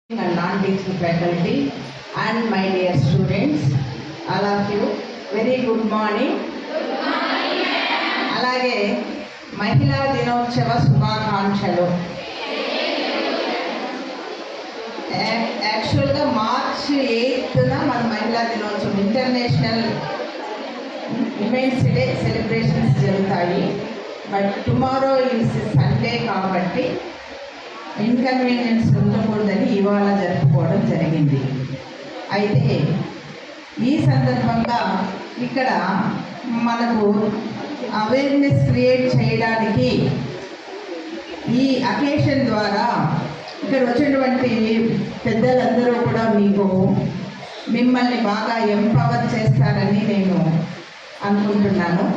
and non-teaching faculty and my dear students, all of you, very good morning. అలాగే మహిళా దినోత్సవ శుభాకాంక్షలు. యాక్చువల్గా మార్చ్ 8న మన మహిళా దినోత్సవం ఇంటర్నేషనల్ విమెన్స్ డే సెలబ్రేషన్స్ జరుగుతాయి. బట్ టుమారో ఈజ్ సండే కాబట్టి ఇన్కన్వీనియన్స్ ఉండకూడదని ఇవాళ జరుపుకోవడం జరిగింది. అయితే ఈ సందర్భంగా ఇక్కడ మనకు అవేర్నెస్ క్రియేట్ చేయడానికి ఈ అకేషన్ ద్వారా ఇక్కడ వచ్చినటువంటి పెద్దలందరూ కూడా మిమ్మల్ని బాగా ఎంపవర్ చేస్తారని నేను అనుకుంటున్నాను.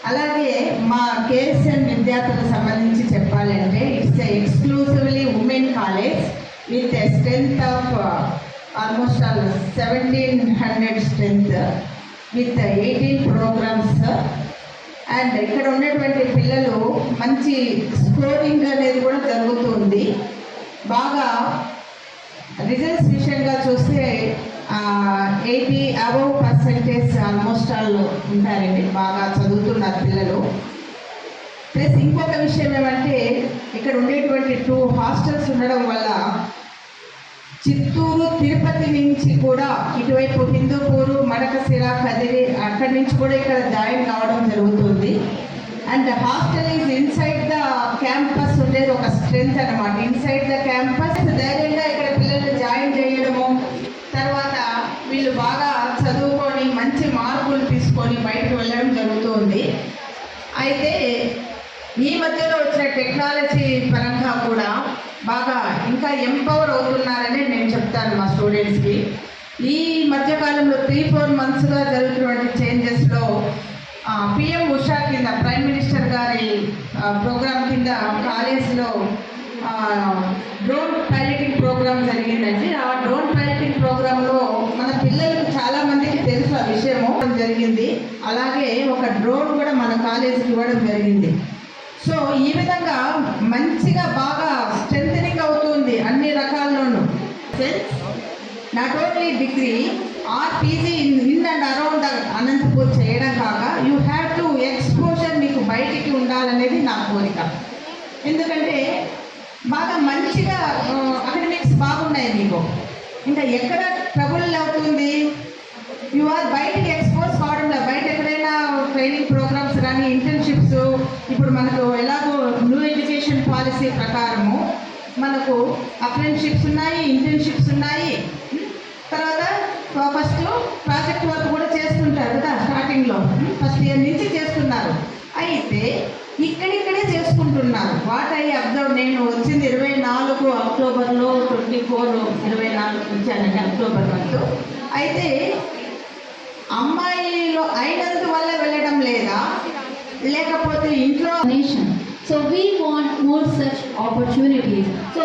అలాగే మా కేఎస్ఎన్ విద్యార్థులకు సంబంధించి చెప్పాలంటే it's exclusively women college with a strength of almost 1700 strength with 18 programmes. And ఇక్కడ ఉన్నటువంటి పిల్లలు మంచి స్కోరింగ్ అనేది కూడా జరుగుతుంది. బాగా రిజల్ట్స్ విషయంగా చూస్తే 80% ఆల్మోస్ట్ ఆల్ ఉంటారండి, బాగా చదువుతున్నారు పిల్లలు. ప్లస్ ఇంకొక విషయం ఏమంటే ఇక్కడ ఉండేటువంటి 2 హాస్టల్స్ ఉండడం వల్ల చిత్తూరు తిరుపతి నుంచి కూడా ఇటువైపు హిందూపూరు మడకశిర కదిరి అక్కడి నుంచి కూడా ఇక్కడ జాయిన్ కావడం జరుగుతుంది. And hostel is inside the campus ఉండేది ఒక స్ట్రెంత్ అనమాట. ఇన్సైడ్ ద క్యాంపస్ ధైర్యంగా ఇక్కడ పిల్లల్ని జాయిన్ చేయడము, తర్వాత వీళ్ళు బాగా చదువుకొని మంచి మార్కులు తీసుకొని బయటకు వెళ్ళడం జరుగుతుంది. అయితే ఈ మధ్యలో వచ్చిన టెక్నాలజీ పరంగా కూడా బాగా ఇంకా ఎంపవర్ అవుతున్నారని నేను చెప్తాను మా స్టూడెంట్స్కి. ఈ మధ్యకాలంలో 3-4 మంత్స్గా జరుగుతున్నటువంటి చేంజెస్లో పిఎం ఉషా కింద ప్రైమ్ మినిస్టర్ గారి ప్రోగ్రామ్ కింద కాలేజ్లో డ్రోన్ పైలటింగ్ ప్రోగ్రామ్ జరిగిందండి. ఆ డ్రోన్ పైలటింగ్ ప్రోగ్రాంలో మన పిల్లలకు చాలామందికి తెలుసు ఆ విషయము జరిగింది. అలాగే ఒక డ్రోన్ కూడా మన కాలేజీకి ఇవ్వడం జరిగింది. సో ఈ విధంగా మంచిగా బాగా స్ట్రెంథనింగ్ అవుతుంది అన్ని రకాల్లోనూ. Not only degree or PG in and around Anantapur చేయడం కాక యూ హ్యావ్ టు ఎక్స్పోజర్ మీకు బయటికి ఉండాలనేది నా కోరిక. ఎందుకంటే బాగా మంచిగా అకాడమిక్స్ బాగున్నాయి మీకు, ఇంకా ఎక్కడ ట్రబుల్ అవుతుంది యు ఆర్ బయటికి ఎక్స్పోజ్ కావడంలో. బయట ఎక్కడైనా ట్రైనింగ్ ప్రోగ్రామ్స్ కానీ ఇంటర్న్షిప్స్, ఇప్పుడు మనకు ఎలాగో న్యూ ఎడ్యుకేషన్ పాలసీ ప్రకారము మనకు అప్రెంటిషిప్స్ ఉన్నాయి, ఇంటర్న్షిప్స్ ఉన్నాయి. తర్వాత ఫస్ట్ ప్రాజెక్ట్ వర్క్ కూడా చేస్తుంటారు కదా, స్టార్టింగ్లో ఫస్ట్ ఇయర్ నుంచి చేస్తున్నారు. అయితే ఇక్కడిక్కడే చేసుకుంటున్నారు. వాట్ ఐ అబ్జర్వ్, నేను వచ్చింది 24 అక్టోబర్లో 24 వచ్చానండి, అక్టోబర్ మంత్. అయితే అమ్మాయిలో అయినందువల్ల వెళ్ళడం లేదా, లేకపోతే ఇంట్లో nation. So we want more such opportunities. So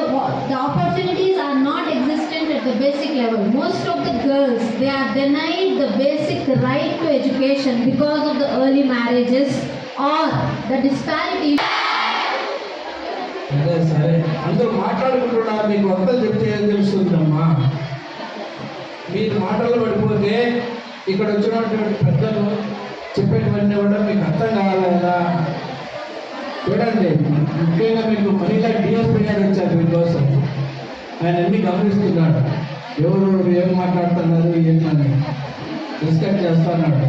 the opportunities are not existent at the basic level. Most of the girls, they are denied the basic right to education because of the early marriages or the disparity. సరే అందరూ మాట్లాడుకుంటున్నారు, మీకు అంతా చెప్తే ఏం తెలుస్తుందమ్మా. మీరు మాటలు పడిపోతే ఇక్కడ వచ్చినటువంటి పెద్దలు చెప్పేటువంటి కూడా మీకు అర్థం కావాలా. చూడండి, ముఖ్యంగా మీకు మహిళా డిఎస్పీ గారు వచ్చారు మీకోసం. ఆయన అన్ని గమనిస్తున్నాడు, ఎవరు ఏం మాట్లాడుతున్నారు ఏంటని డిస్కస్ చేస్తున్నాడు.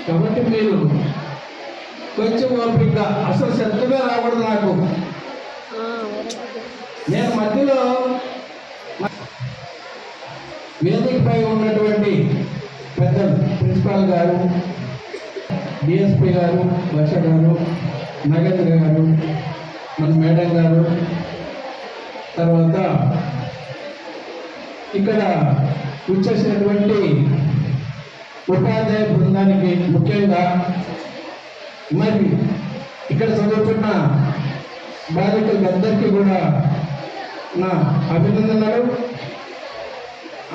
కాబట్టి మీరు కొంచెం ఓపికగా, అసలు శ్రద్ధగా రాకూడదు. నాకు నేను మధ్యలో వేదికపై ఉన్నటువంటి పెద్దలు ప్రిన్సిపాల్ గారు, డిఎస్పీ గారు, వర్ష గారు, నాగేంద్ర గారు, మన మేడం గారు, తర్వాత ఇక్కడ వచ్చేసినటువంటి ఉపాధ్యాయ బృందానికి, ముఖ్యంగా మరి ఇక్కడ చదువుతున్న బాలికలందరికీ కూడా నా అభినందనలు.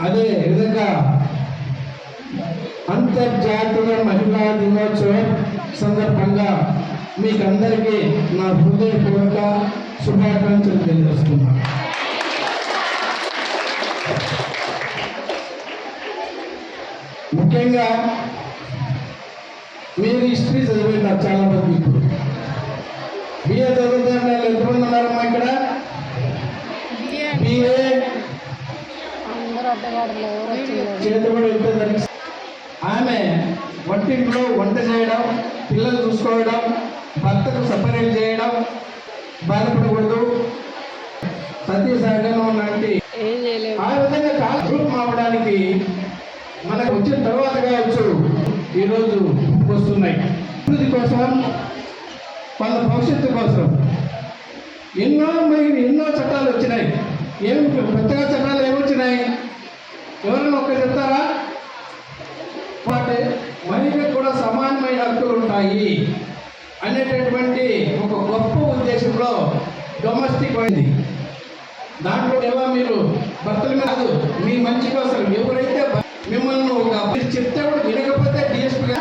అదే విధంగా అంతర్జాతీయ మహిళా దినోత్సవం సందర్భంగా మీకందరికీ నా హృదయపూర్వక శుభాకాంక్షలు తెలియజేస్తున్నాను. ముఖ్యంగా మీరు హిస్టరీ చదివినారు చాలా మంది. ఇప్పుడు బిఏ చదువుతున్న ఎంతమంది ఉన్నారమ్మా ఇక్కడ? బిఏ చేతుబడి ఉంటుందని ఆమె వంటింట్లో వంట చేయడం, పిల్లలు చూసుకోవడం, భర్తకు సపరేట్ చేయడం, బాధపడకూడదు, సతీ సహగమనం లాంటి ఆ విధంగా చాలా గ్రూప్ అవ్వడానికి మనకు వచ్చిన తర్వాత కావచ్చు ఈరోజు వస్తున్నాయి. అభివృద్ధి కోసం, వాళ్ళ భవిష్యత్తు కోసం ఎన్నో చట్టాలు వచ్చినాయి. ఏమి కొత్తగా చట్టాలు ఏమొచ్చినాయి? ఎవరైనా ఒక్క చెప్తారా? వాటి మహిళలకు కూడా సమానమైన హక్కులు ఉంటాయి అనేటటువంటి ఒక గొప్ప ఉద్దేశంలో డొమెస్టిక్ అయింది. దాంట్లో ఎలా మీరు భర్తల మీద కాదు, మీ మంచి కోసం ఎవరైతే మిమ్మల్ని ఒక చెప్తే కూడా వినకపోతే డిఎస్పీగా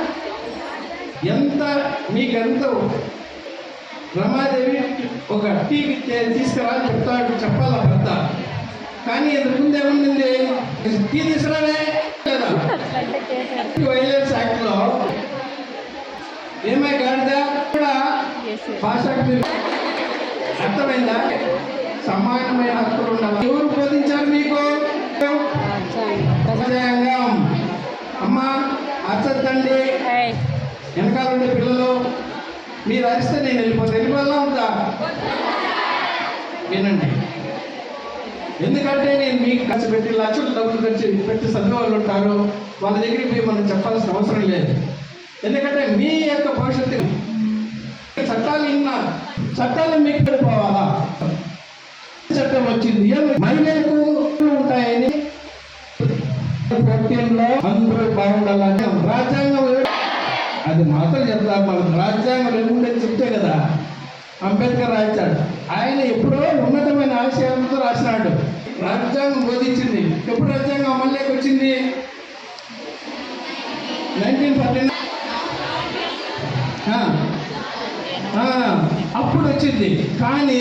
మీకెంత రమాదేవి ఒక టీకి తీసుకురా చెప్తాడు, చెప్పాల భర్త. కానీ ఇంతకుముందు ఏముంది? టీ తీసుకురానే లేదా? వైలెన్స్ యాక్ట్ లో ఏమై గాడిదా కూడా భాషకు అర్థమైందా? సమానమైన హక్కులు ఉండాలి. ఎవరు బోధించారు మీకు? రాజ్యాంగం. అమ్మా అర్థండి, వెనకాలంటే పిల్లలు మీరు అరిస్తే నేను వెళ్ళిపోతా ఉందా? వినండి. ఎందుకంటే నేను మీకు ఖర్చు పెట్టి లక్షలు డబ్బులు ఖర్చు పెట్టి చదివే వాళ్ళు ఉంటారు, వాళ్ళ దగ్గరికి పోయి మనం చెప్పాల్సిన అవసరం లేదు. ఎందుకంటే మీ యొక్క భవిష్యత్తు చట్టాలు చట్టాలు మీకు పడిపోవాలా? చట్టం వచ్చింది మహిళలకు ఉంటాయని 14లో అందరూ బాగుండాలని రాజ్యాంగం అది మాత్రం చెప్తారు. మనకు రాజ్యాంగం ఏముండేది చెప్తే కదా అంబేద్కర్ రాశాడు. ఆయన ఎప్పుడో ఉన్నతమైన ఆశయాలతో రాసినాడు. రాజ్యాంగం బోధించింది. ఎప్పుడు రాజ్యాంగం అమల్లోకి వచ్చింది? 1949 అప్పుడు వచ్చింది. కానీ